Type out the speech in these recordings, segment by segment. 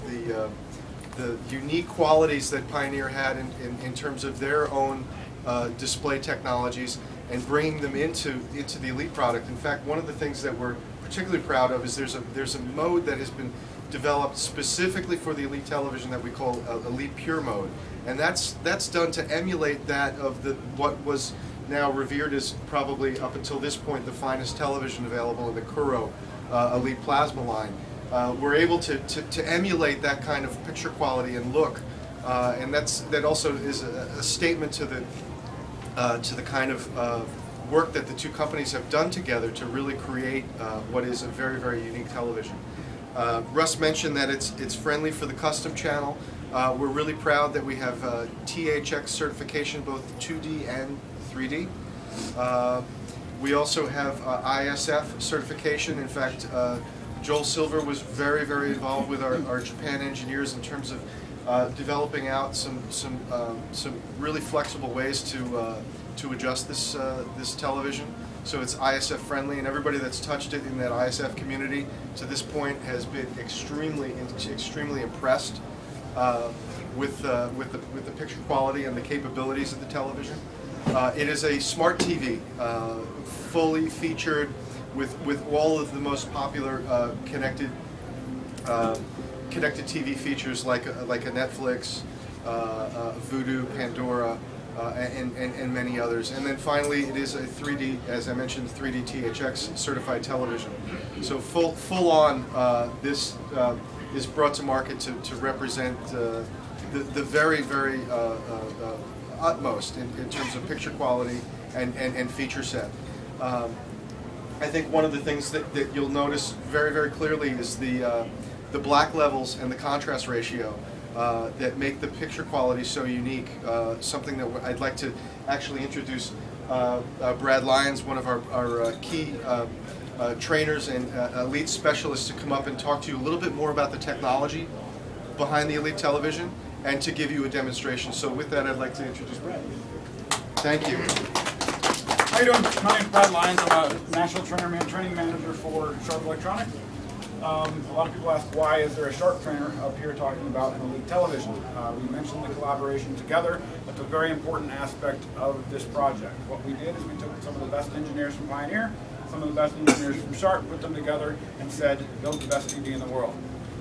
the unique qualities that Pioneer had in terms of their own display technologies and bringing them into the Elite product. In fact, one of the things that we're particularly proud of is there's a mode that has been developed specifically for the Elite television that we call Elite Pure mode, and that's done to emulate that of what was now revered as probably up until this point the finest television available in the Kuro Elite Plasma line. We're able to emulate that kind of picture quality and look, and that also is a statement to the kind of work that the two companies have done together to really create what is a very, very unique television. Russ mentioned that it's friendly for the custom channel. We're really proud that we have THX certification, both 2D and 3D. We also have ISF certification. In fact, Joel Silver was very, very involved with our Japan engineers in terms of developing out some really flexible ways to adjust this television. So it's ISF friendly, and everybody that's touched it in that ISF community to this point has been extremely impressed with the picture quality and the capabilities of the television. It is a smart TV, fully featured with all of the most popular connected TV features like a Netflix, Vudu, Pandora, and many others. And then finally, it is a 3D, as I mentioned, 3D THX certified television. So full on, this is brought to market to represent the very, very utmost in terms of picture quality and feature set. I think one of the things that you'll notice very, very clearly is the black levels and the contrast ratio that make the picture quality so unique. Something that I'd like to actually introduce Brad Lyons, one of our key trainers and Elite specialists, to come up and talk to you a little bit more about the technology behind the Elite television and to give you a demonstration. So with that, I'd like to introduce Brad. Thank you. How you doing? My name's Brad Lyons. I'm a National Training Manager for Sharp Electronics. A lot of people ask, why is there a Sharp trainer up here talking about an Elite television? We mentioned the collaboration together. That's a very important aspect of this project. What we did is we took some of the best engineers from Pioneer, some of the best engineers from Sharp, put them together and said, build the best TV in the world.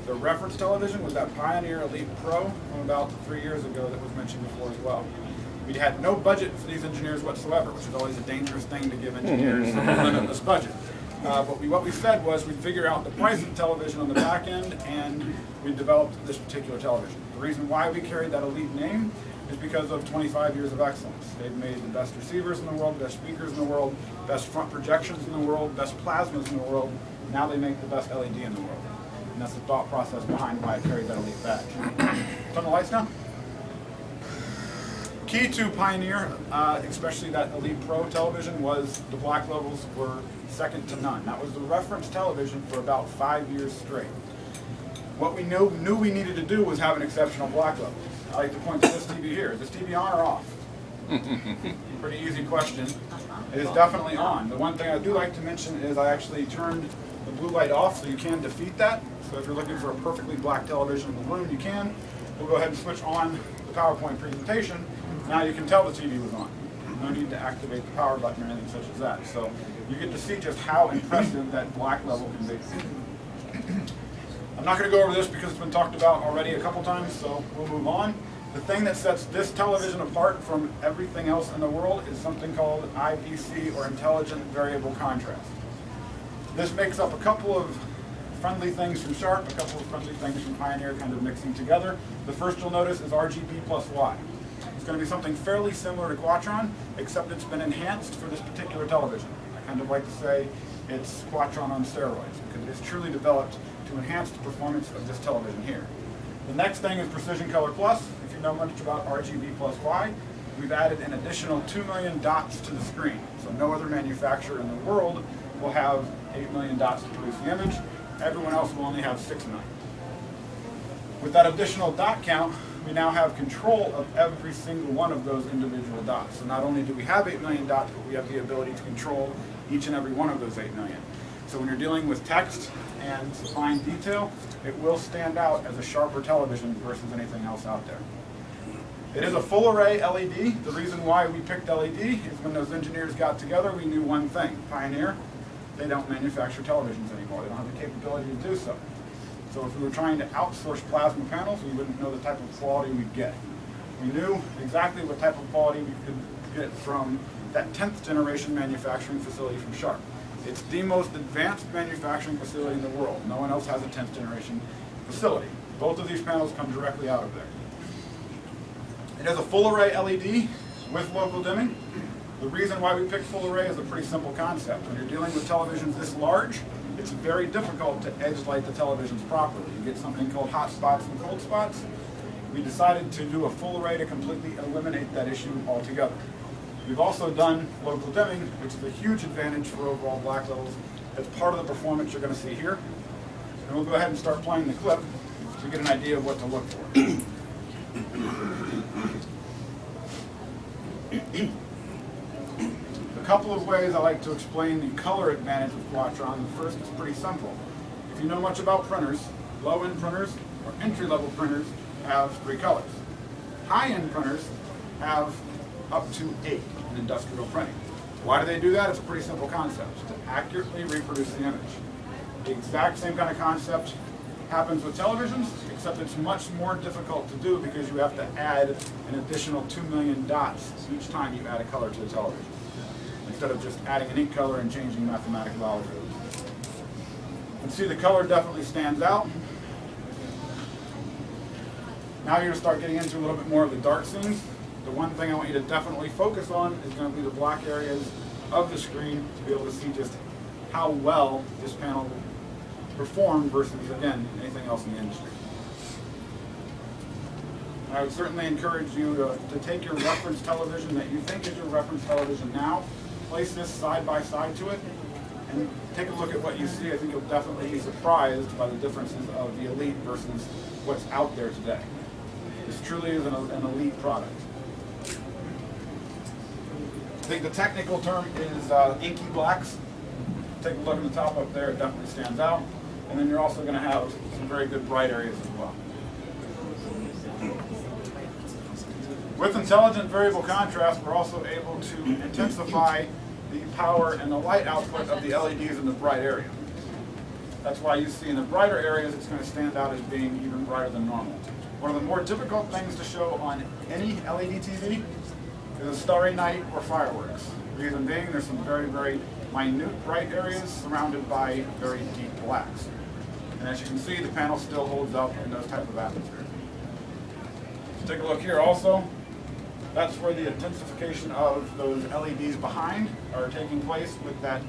The reference television was that Pioneer Elite Pro from about 3 years ago that was mentioned before as well. We had no budget for these engineers whatsoever, which is always a dangerous thing to give engineers, a limitless budget. But what we said was we'd figure out the price of the television on the back end, and we developed this particular television. The reason why we carried that Elite name is because of 25 years of excellence. They've made the best receivers in the world, best speakers in the world, best front projections in the world, best plasmas in the world. Now they make the best LED in the world. And that's the thought process behind why I carried that Elite badge. Turn the lights down. Key to Pioneer, especially that Elite Pro television, was the black levels were second to none. That was the reference television for about 5 years straight. What we knew we needed to do was have an exceptional black level. I like to point to this TV here. Is this TV on or off? Pretty easy question. It is definitely on. The one thing I do like to mention is I actually turned the blue light off so you can defeat that. So if you're looking for a perfectly black television in the room, you can. We'll go ahead and switch on the PowerPoint presentation. Now you can tell the TV was on. No need to activate the power button or anything such as that. So you get to see just how impressive that black level can be. I'm not going to go over this because it's been talked about already a couple times, so we'll move on. The thing that sets this television apart from everything else in the world is something called IVC, or Intelligent Variable Contrast. This makes up a couple of friendly things from Sharp, a couple of friendly things from Pioneer, kind of mixing together. The first you'll notice is RGB plus Y. It's going to be something fairly similar to Quatron, except it's been enhanced for this particular television. I kind of like to say it's Quatron on steroids, because it's truly developed to enhance the performance of this television here. The next thing is Precision Color Plus. If you know much about RGB plus Y, we've added an additional 2 million dots to the screen. So no other manufacturer in the world will have 8 million dots to produce the image. Everyone else will only have 6 million. With that additional dot count, we now have control of every single one of those individual dots. So not only do we have 8 million dots, but we have the ability to control each and every one of those 8 million. So when you're dealing with text and fine detail, it will stand out as a sharper television versus anything else out there. It is a full array LED. The reason why we picked LED is when those engineers got together, we knew one thing. Pioneer, they don't manufacture televisions anymore. They don't have the capability to do so. So if we were trying to outsource plasma panels, we wouldn't know the type of quality we'd get. We knew exactly what type of quality we could get from that 10th generation manufacturing facility from Sharp. It's the most advanced manufacturing facility in the world. No one else has a 10th generation facility. Both of these panels come directly out of there. It has a full array LED with local dimming. The reason why we picked full array is a pretty simple concept. When you're dealing with televisions this large, it's very difficult to edge light the televisions properly. You get something called hot spots and cold spots. We decided to do a full array to completely eliminate that issue altogether. We've also done local dimming, which is a huge advantage for overall black levels. It's part of the performance you're going to see here. And we'll go ahead and start playing the clip to get an idea of what to look for. A couple of ways I like to explain the color advantage of Quatron. The first is pretty simple. If you know much about printers, low-end printers or entry-level printers have 3 colors. High-end printers have up to 8 in industrial printing. Why do they do that? It's a pretty simple concept, to accurately reproduce the image. The exact same kind of concept happens with televisions, except it's much more difficult to do because you have to add an additional 2 million dots each time you add a color to the television, instead of just adding an ink color and changing mathematical algorithms. You can see the color definitely stands out. Now you're going to start getting into a little bit more of the dark scenes. The one thing I want you to definitely focus on is going to be the black areas of the screen to be able to see just how well this panel performed versus, again, anything else in the industry. I would certainly encourage you to take your reference television that you think is your reference television now, place this side by side to it, and take a look at what you see. I think you'll definitely be surprised by the differences of the Elite versus what's out there today. This truly is an elite product. I think the technical term is inky blacks. Take a look at the top up there, it definitely stands out. And then you're also going to have some very good bright areas as well. With intelligent variable contrast, we're also able to intensify the power and the light output of the LEDs in the bright area. That's why you see in the brighter areas it's going to stand out as being even brighter than normal. One of the more difficult things to show on any LED TV is a starry night or fireworks. Reason being, there's some very, very minute bright areas surrounded by very deep blacks. And as you can see, the panel still holds up in those type of atmospheres. Take a look here also. That's where the intensification of those LEDs behind are taking place with that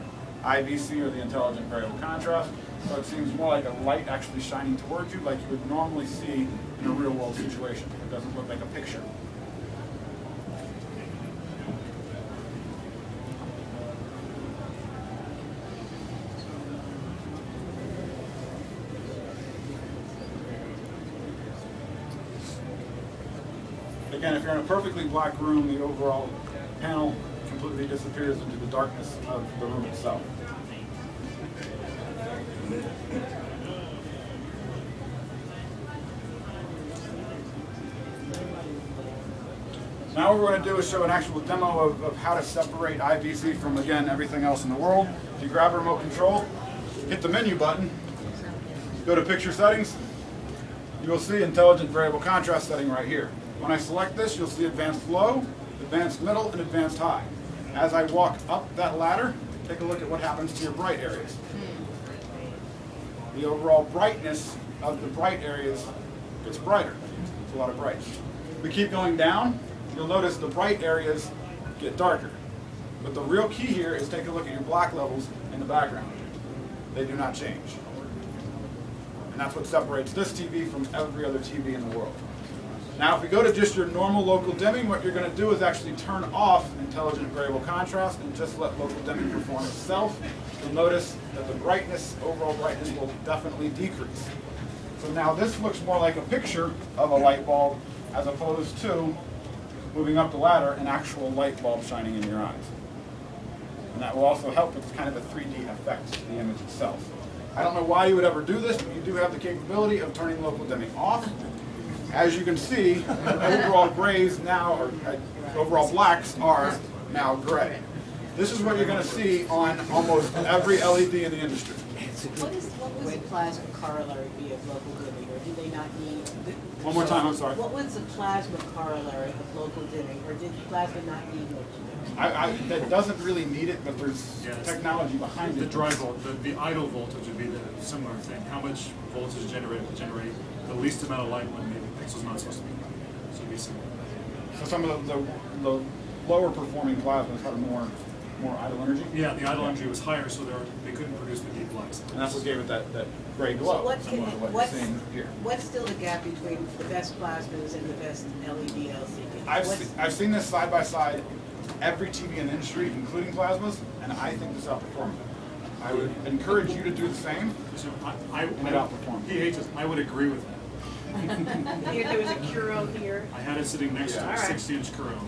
IVC, or the intelligent variable contrast. So it seems more like a light actually shining towards you, like you would normally see in a real world situation. It doesn't look like a picture. Again, if you're in a perfectly black room, the overall panel completely disappears into the darkness of the room itself. Now what we're going to do is show an actual demo of how to separate IVC from, again, everything else in the world. If you grab a remote control, hit the menu button, go to picture settings, you will see intelligent variable contrast setting right here. When I select this, you'll see advanced low, advanced middle, and advanced high. As I walk up that ladder, take a look at what happens to your bright areas. The overall brightness of the bright areas gets brighter. It's a lot of bright. We keep going down, you'll notice the bright areas get darker. But the real key here is take a look at your black levels in the background. They do not change. And that's what separates this TV from every other TV in the world. Now if we go to just your normal local dimming, what you're going to do is actually turn off intelligent variable contrast and just let local dimming perform itself. You'll notice that the brightness, overall brightness, will definitely decrease. So now this looks more like a picture of a light bulb as opposed to, moving up the ladder, an actual light bulb shining in your eyes. And that will also help with kind of a 3D effect to the image itself. I don't know why you would ever do this, but you do have the capability of turning local dimming off. As you can see, the overall grays now, or overall blacks are now gray. This is what you're going to see on almost every LED in the industry. What was the plasma corollary be of local dimming, or did they not need? One more time, I'm sorry. What was the plasma corollary of local dimming, or did plasma not need local dimming? That doesn't really need it, but there's technology behind The it. dry volt, the idle voltage would be the similar thing. How much voltage generated to generate the least amount of light when the pixel's not supposed to be bright. So it'd be similar. So some of the lower performing plasmas had more idle energy. Yeah, the idle energy was higher, so they couldn't produce the deep blacks. And that's what gave it that gray So glow, what similar to what you're what's, seeing here. what's still the gap between the best plasmas and the best LED LCD? I've seen this side by side, every TV in the industry, including plasmas, and I think this outperforms it. I would encourage you to do the same. So It outperformed. he hates us. I would agree with that. Here, there was a Curo here. I had it sitting next to a Alright. 6-inch Curo.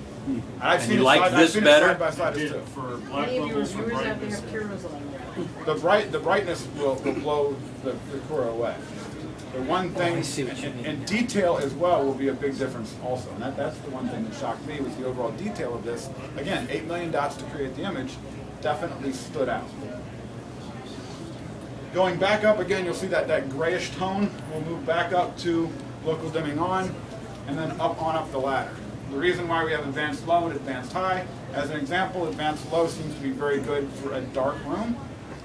I've you like I've this seen better? It side by I side did too. for black Any of your levels, for viewers out there brightness. have Curos on around? The brightness will blow the Cura away. The one thing, I see what you mean. and detail as well will be a big difference also. And that's the one thing that shocked me was the overall detail of this. Again, 8 million dots to create the image definitely stood out. Going back up again, you'll see that grayish tone. We'll move back up to local dimming on, and then up the ladder. The reason why we have advanced low and advanced high, as an example, advanced low seems to be very good for a dark room.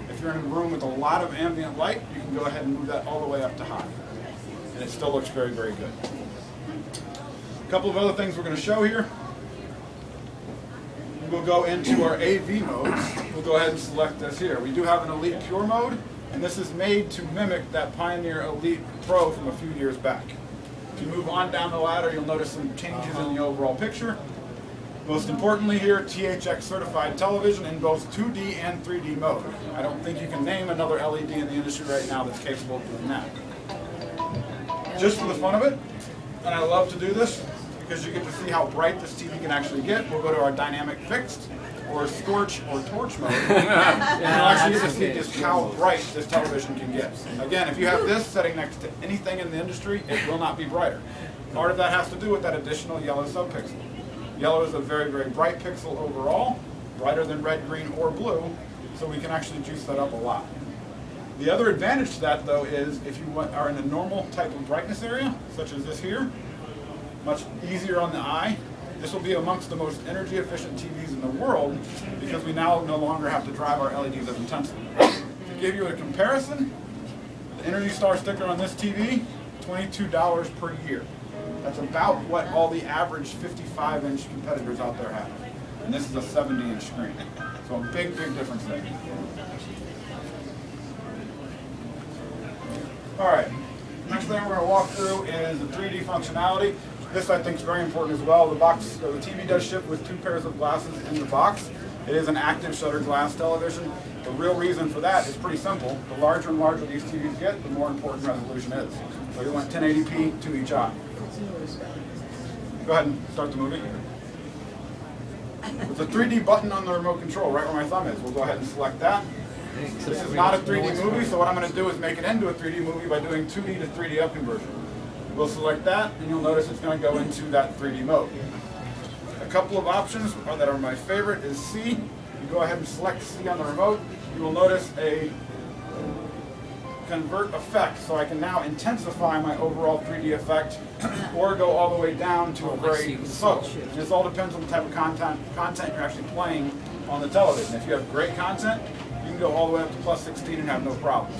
If you're in a room with a lot of ambient light, you can go ahead and move that all the way up to high. And it still looks very, very good. A couple of other things we're going to show here. We'll go into our AV modes. We'll go ahead and select this here. We do have an Elite Pure mode, and this is made to mimic that Pioneer Elite Pro from a few years back. If you move on down the ladder, you'll notice some changes in the overall picture. Most importantly here, THX certified television in both 2D and 3D mode. I don't think you can name another LED in the industry right now that's capable of doing that. Just for the fun of it, and I love to do this because you get to see how bright this TV can actually get, we'll go to our dynamic fixed or scorch or torch mode. And you'll actually get to see just how bright this television can get. Again, if you have this setting next to anything in the industry, it will not be brighter. Part of that has to do with that additional yellow subpixel. Yellow is a very, very bright pixel overall, brighter than red, green, or blue, so we can actually juice that up a lot. The other advantage to that, though, is if you are in a normal type of brightness area, such as this here, much easier on the eye. This will be amongst the most energy efficient TVs in the world because we now no longer have to drive our LEDs as intensely. To give you a comparison, the Energy Star sticker on this TV, $22 per year. That's about what all the average 55-inch competitors out there have. And this is a 70-inch screen. So a big, big difference there. All right, next thing we're going to walk through is the 3D functionality. This I think is very important as well. The TV does ship with 2 pairs of glasses in the box. It is an active shutter glass television. The real reason for that is pretty simple. The larger and larger these TVs get, the more important resolution is. So you want 1080p to each eye. Go ahead and start the movie. There's a 3D button on the remote control right where my thumb is. We'll go ahead and select that. This is not a 3D movie, so what I'm going to do is make it into a 3D movie by doing 2D to 3D up conversion. We'll select that, and you'll notice it's going to go into that 3D mode. A couple of options that are my favorite is C. You go ahead and select C on the remote. You will notice a convert effect, so I can now intensify my overall 3D effect or go all the way down to a very slow. And this all depends on the type of content you're actually playing on the television. If you have great content, you can go all the way up to +16 and have no problems.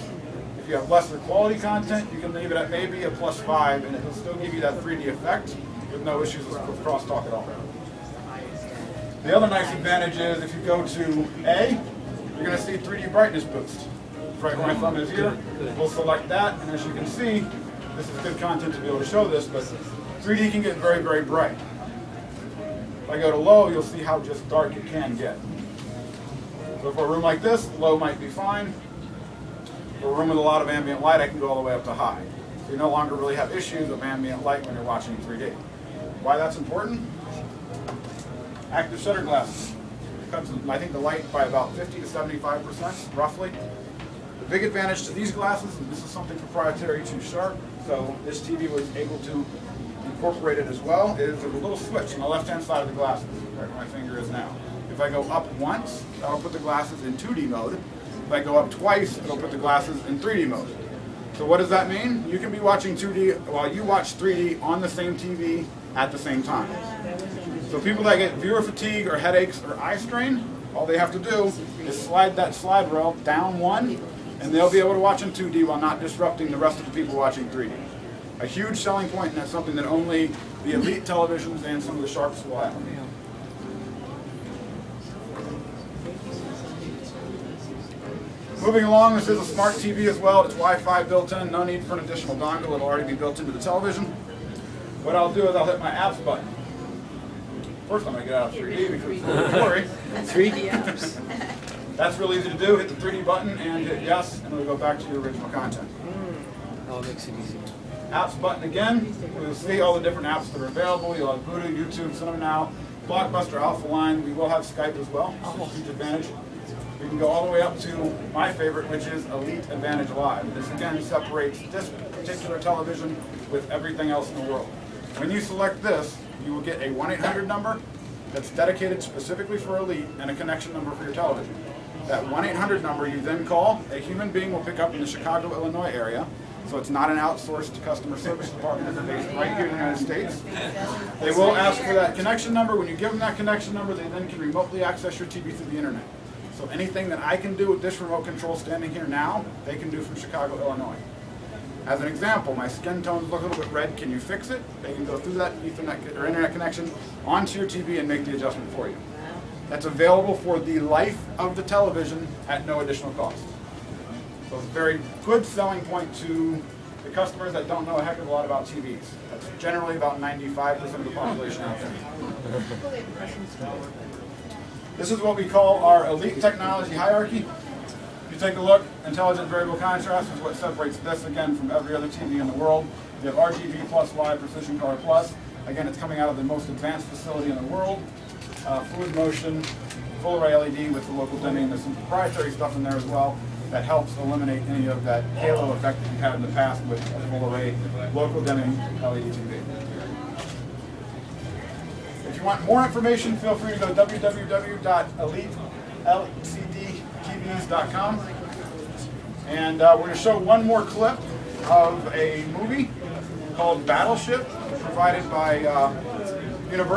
If you have lesser quality content, you can leave it at maybe a +5 and it will still give you that 3D effect with no issues with crosstalk at all. The other nice advantage is if you go to A, you're going to see 3D brightness boost. Right where my thumb is here, we'll select that, and as you can see, this is good content to be able to show this, but 3D can get very, very bright. If I go to low, you'll see how just dark it can get. So for a room like this, low might be fine. For a room with a lot of ambient light, I can go all the way up to high. So you no longer really have issues of ambient light when you're watching 3D. Why that's important? Active shutter glass. It cuts, I think, the light by about 50 to 75%, roughly. The big advantage to these glasses, and this is something proprietary to Sharp, so this TV was able to incorporate it as well, is there's a little switch on the left-hand side of the glasses, right where my finger is now. If I go up once, that'll put the glasses in 2D mode. If I go up twice, it'll put the glasses in 3D mode. So what does that mean? You can be watching 2D while you watch 3D on the same TV at the same time. So people that get viewer fatigue or headaches or eye strain, all they have to do is slide that slide rail down one, and they'll be able to watch in 2D while not disrupting the rest of the people watching 3D. A huge selling point, and that's something that only the Elite televisions and some of the Sharps will have. Moving along, this is a smart TV as well. It's Wi-Fi built in, no need for an additional dongle. It'll already be built into the television. What I'll do is I'll hit my apps button. First I'm going to get out of 3D because it's a little blurry. 3D apps. That's real easy to do. Hit the 3D button and hit yes, and it'll go back to your original content. Oh, it makes it easy. Apps button again. You'll see all the different apps that are available. You'll have Voodoo, YouTube, Cinema Now, Blockbuster, Alpha Line. We will have Skype as well. It's a huge advantage. We can go all the way up to my favorite, which is Elite Advantage Live. This again separates this particular television with everything else in the world. When you select this, you will get a 1-800 number that's dedicated specifically for Elite and a connection number for your television. That 1-800 number you then call, a human being will pick up in the Chicago, Illinois area, so it's not an outsourced customer service department, it's based right here in the United States. They will ask for that connection number. When you give them that connection number, they then can remotely access your TV through the internet. So anything that I can do with this remote control standing here now, they can do from Chicago, Illinois. As an example, my skin tones look a little bit red. Can you fix it? They can go through that Ethernet or internet connection onto your TV and make the adjustment for you. That's available for the life of the television at no additional cost. So it's a very good selling point to the customers that don't know a heck of a lot about TVs. That's generally about 95% of the population out there. This is what we call our Elite technology hierarchy. If you take a look, intelligent variable contrast is what separates this again from every other TV in the world. We have RGB plus Y, Precision Color Plus. Again, it's coming out of the most advanced facility in the world. Fluid motion, full array LED with the local dimming. There's some proprietary stuff in there as well that helps eliminate any of that halo effect that you've had in the past with a full array local dimming LED TV. If you want more information, feel free to go to www.elitelcdtvs.com. And we're going to show one more clip of a movie called Battleship, provided by Universal.